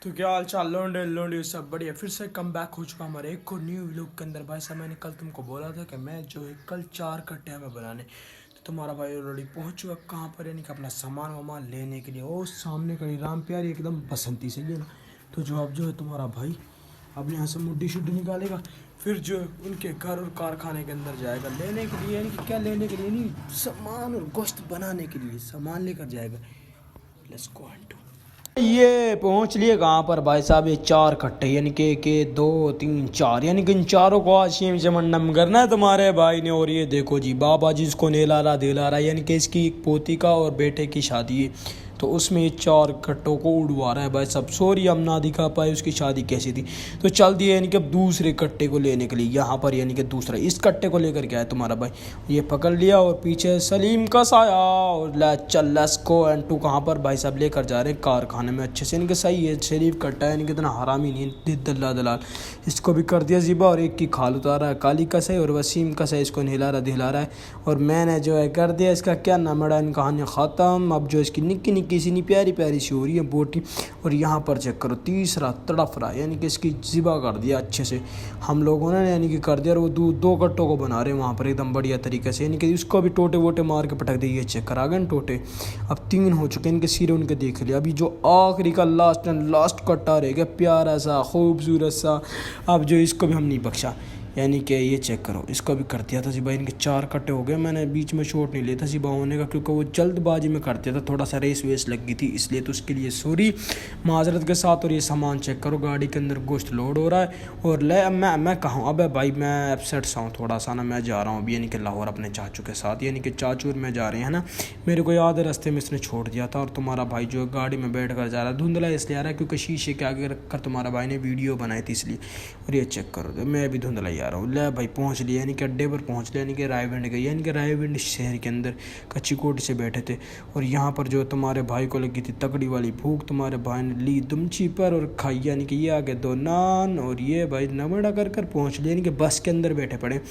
तो क्या हाल चाल लोंडे लोंडे सब बढ़िया। फिर से कम बैक हो चुका हमारे एक और न्यू व्लॉग के अंदर। भाई साहब मैंने कल तुमको बोला था कि मैं जो है कल 4 कट्टे हमें बनाने, तो तुम्हारा भाई ऑलरेडी पहुंच चुका कहाँ पर, यानी कि अपना सामान वामान लेने के लिए। और सामने कहीं राम प्यारी एकदम बसंती से है ना। तो जो अब जो है तुम्हारा भाई अब यहाँ से मुड्डी शुड्डी निकालेगा, फिर जो है उनके घर और कारखाने के अंदर जाएगा लेने के लिए। यानी कि क्या लेने के लिए, नहीं सामान और गोश्त बनाने के लिए सामान लेकर जाएगा। लेट्स गो एंड ये पहुंच लिए कहाँ पर भाई साहब, ये 4 कट्टे यानी कि 2 3 4, यानी कि इन चारों को आज शीम से मंडम करना है तुम्हारे भाई ने। और ये देखो जी बाबा जी इसको नेला रहा दिला रहा है, यानी कि इसकी एक पोती का और बेटे की शादी है, तो उसमें ये 4 कट्टों को उड़वा रहा है भाई साहब। सॉरी हम ना दिखा पाए उसकी शादी कैसी थी। तो चल दिए यानी कि अब दूसरे कट्टे को लेने के लिए यहाँ पर, यानी कि दूसरा इस कट्टे को लेकर के आया तुम्हारा भाई। ये पकड़ लिया और पीछे सलीम का साया और चल लेट्स गो एंड टू कहाँ पर भाई साहब लेकर जा रहे हैं कारखाने में अच्छे से। यानी कि सही है शरीफ कट्टा है, यानी कि इतना हरामी नहीं दल्ला दलाल। इसको भी कर दिया ज़िबा और एक की खाल उतारा है काली का सही और वसीम का सही, इसको नहिला रहा दिला रहा है। और मैंने जो है कर दिया इसका क्या नाम है, इन कहानी ख़त्म। अब जो इसकी निक्की निक्की सी नहीं प्यारी प्यारी सी हो रही है बोटी। और यहाँ पर चेक करो तीसरा तड़फ रहा, यानी कि इसकी ज़िबा कर दिया अच्छे से हम लोगों ने, यानी कि कर दिया। और वो 2 कट्टों को बना रहे हैं वहाँ पर एकदम बढ़िया तरीके से, यानी कि उसको भी टोटे वोटे मार के पटक दिए। चेक करा गए टोटे। अब 3 हो चुके हैं, इनके सिरे उनके देख लिया। अभी जो आखिरी का लास्ट एंड लास्ट कट्टा रहेगा प्यारा सा खूबसूरत सा, अब जो इसको भी हम नहीं बख्शा। यानी कि ये चेक करो इसको भी कर दिया था ज़िबा। इनके 4 कट्टे हो गए। मैंने बीच में शॉट नहीं लिया था ज़िबा होने का, क्योंकि वो जल्दबाजी में कर दिया था, थोड़ा सा रेस वेस लग गई थी इसलिए, तो उसके लिए सॉरी माजरत के साथ। और ये सामान चेक करो गाड़ी के अंदर गोश्त लोड हो रहा है। और ले मैं कहाँ अब भाई मैं अपसेट सा हूँ थोड़ा सा ना। मैं जा रहा हूँ अभी यानी कि लाहौर अपने चाचू के साथ, यानी कि चाचू और मैं जा रहे हैं ना। मेरे को याद है रास्ते में इसने छोड़ दिया था। और तुम्हारा भाई जो गाड़ी में बैठ कर जा रहा है धुंधला इसलिए आ रहा है क्योंकि शीशे के आगे रख कर तुम्हारा भाई ने वीडियो बनाई थी इसलिए। और ये चेक करो मैं भी धुंधला ही आ रहा हूँ। ले भाई पहुँच लिया, यानी कि अड्डे पर पहुँच लिया, यानी कि रायविंड गई, यानी कि रायविंड शहर के अंदर कच्ची कोठी से बैठे थे। और यहाँ पर जो तुम्हारे भाई को लगी थी तकड़ी वाली भूख, तुम्हारे भाई ने ली दुमची पर और खाई, यानी कि ये आगे 2 नान। और ये भाई नमड़ा कर पहुँच लिया, यानी कि बस के अंदर बैठे पड़े।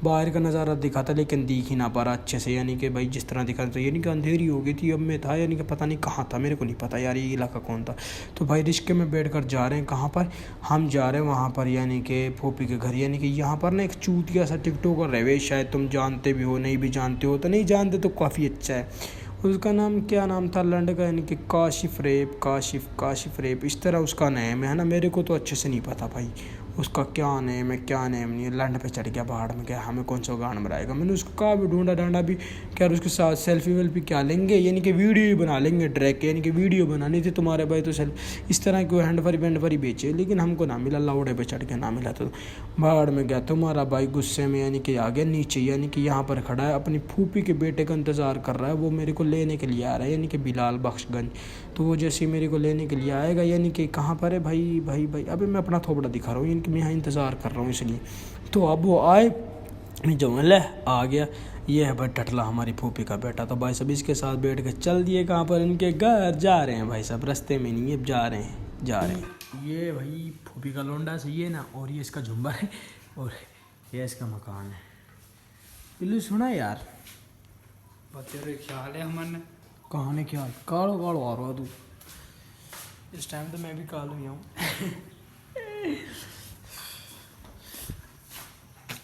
बाहर का नज़ारा दिखाता लेकिन दिख ही ना पा रहा अच्छे से, यानी कि भाई जिस तरह दिखा तो यानी कि अंधेरी हो गई थी। अब मैं था यानी कि पता नहीं कहाँ था, मेरे को नहीं पता यार ये इलाका कौन था। तो भाई रिश्के में बैठ कर जा रहे हैं कहाँ पर, हम जा रहे हैं वहाँ पर यानी कि फोपी के घर। यानी कि यहाँ पर ना एक चूतिया सा टिकटॉकर है, शायद तुम जानते भी हो, नहीं भी जानते हो तो नहीं जानते तो काफ़ी अच्छा है। उसका नाम क्या नाम था लंड का, यानी कि काशिफ रेप इस तरह उसका नेम है ना। मेरे को तो अच्छे से नहीं पता भाई उसका क्या नेम है क्या नेम नहीं है। लंड पे चढ़ गया पहाड़ में, क्या हमें कौन सा गान बनाएगा। मैंने उसको कहा भी ढूंढा ढांडा भी, क्या उसके साथ सेल्फी वेल्फी क्या लेंगे, यानी कि वीडियो ही बना लेंगे ट्रैक, यानी कि वीडियो बनानी थी तुम्हारे भाई तो इस तरह की वो हैंड फरी बेचे, लेकिन हमको ना मिला, लाउडे पे चढ़ के ना मिला तो पहाड़ में गया। तुम्हारा भाई गुस्से में यानी कि आ गया नीचे, यानी कि यहाँ पर खड़ा है अपनी फूफी के बेटे का इंतज़ार कर रहा है। वो मेरे को लेने के लिए आ रहा है, यानी कि बिलाल बख्शगंज। तो वो जैसे मेरे को लेने के लिए आएगा, यानी कि कहाँ पर है भाई अभी मैं अपना थोबड़ा दिखा रहा हूँ, यानी कि मैं यहाँ इंतज़ार कर रहा हूँ इसलिए। तो अब वो आए जो ले आ गया, ये है भाई टटला हमारी फूफी का बेटा। तो भाई सब इसके साथ बैठ के चल दिए कहाँ पर, इनके घर जा रहे हैं भाई सब, रास्ते में नहीं है जा रहे हैं। ये भाई फूफी का लोंडा सही है ना, और ये इसका झुम्बर है और ये इसका मकान है। पिल्लू सुना यार तेरे ख्याल है हमने कहाँ ने ख्याल कालो कालो आ रहा तू। इस टाइम तो मैं भी कालो ही हूँ।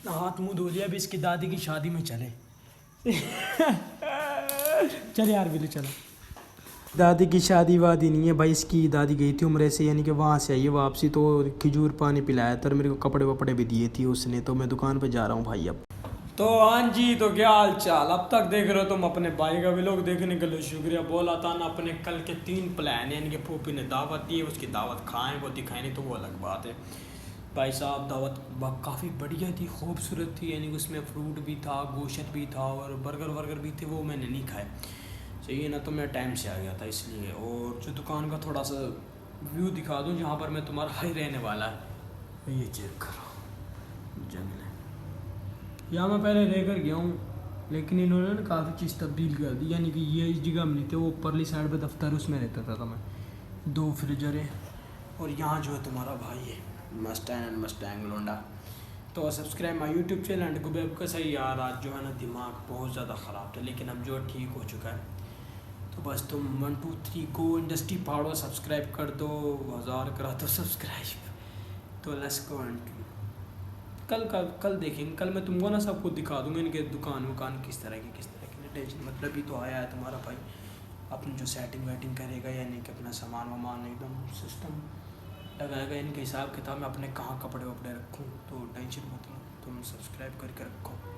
हाथ मुंह धो लिया, अभी इसकी दादी की शादी में चले। चल यार बिल्लू चलो। दादी की शादी वादी नहीं है भाई, इसकी दादी गई थी उम्र से, यानी कि वहाँ से आई है वापसी, तो खजूर पानी पिलाया था और मेरे को कपड़े वपड़े भी दिए थी उसने। तो मैं दुकान पे जा रहा हूँ भाई अब। तो हाँ जी, तो क्या हाल चाल। अब तक देख रहे हो तुम अपने भाई का व्लॉग देखने के लिए शुक्रिया। बोला था ना अपने कल के 3 प्लान, यानी कि फूफी ने दावत दी है, उसकी दावत खाएं वो दिखाएं नहीं तो वो अलग बात है। भाई साहब दावत काफ़ी बढ़िया थी, खूबसूरत थी, यानी कि उसमें फ्रूट भी था, गोश्त भी था और बर्गर भी थे, वो मैंने नहीं खाए सही है ना। तो मैं टाइम से आ गया था इसलिए। और जो दुकान का थोड़ा सा व्यू दिखा दूँ जहाँ पर मैं तुम्हारा भाई रहने वाला है, ये चेक करो जंगल है। यहाँ मैं पहले रह कर गया हूँ, लेकिन इन्होंने ना काफ़ी चीज़ तब्दील कर दी, यानी कि ये इस जगह में नहीं थे, वो परली साइड पे दफ्तर उसमें रहता था मैं। 2 फ्रीजर है और यहाँ जो है तुम्हारा भाई है मस्टैंग लोंडा। तो subscribe my YouTube channel and गुबेब का सही यार। आज जो है ना दिमाग बहुत ज़्यादा ख़राब था, लेकिन अब जो ठीक हो चुका है। तो बस तुम 1 2 3 गो इंडस्ट्री फाड़ो, सब्सक्राइब कर दो, 1000 करा दो सब्सक्राइब। तो लेट्स गो। कल देखेंगे, कल मैं तुमको ना सबको दिखा दूंगा इनके दुकान किस तरह की टेंशन मतलब भी तो आया है तुम्हारा भाई अपनी जो सेटिंग वेटिंग करेगा, यानी कि अपना सामान वामान एकदम सिस्टम लगाएगा, इनके हिसाब किताब में अपने कहाँ कपड़े वपड़े रखूँ। तो टेंशन मत लो, तुम सब्सक्राइब करके रखो।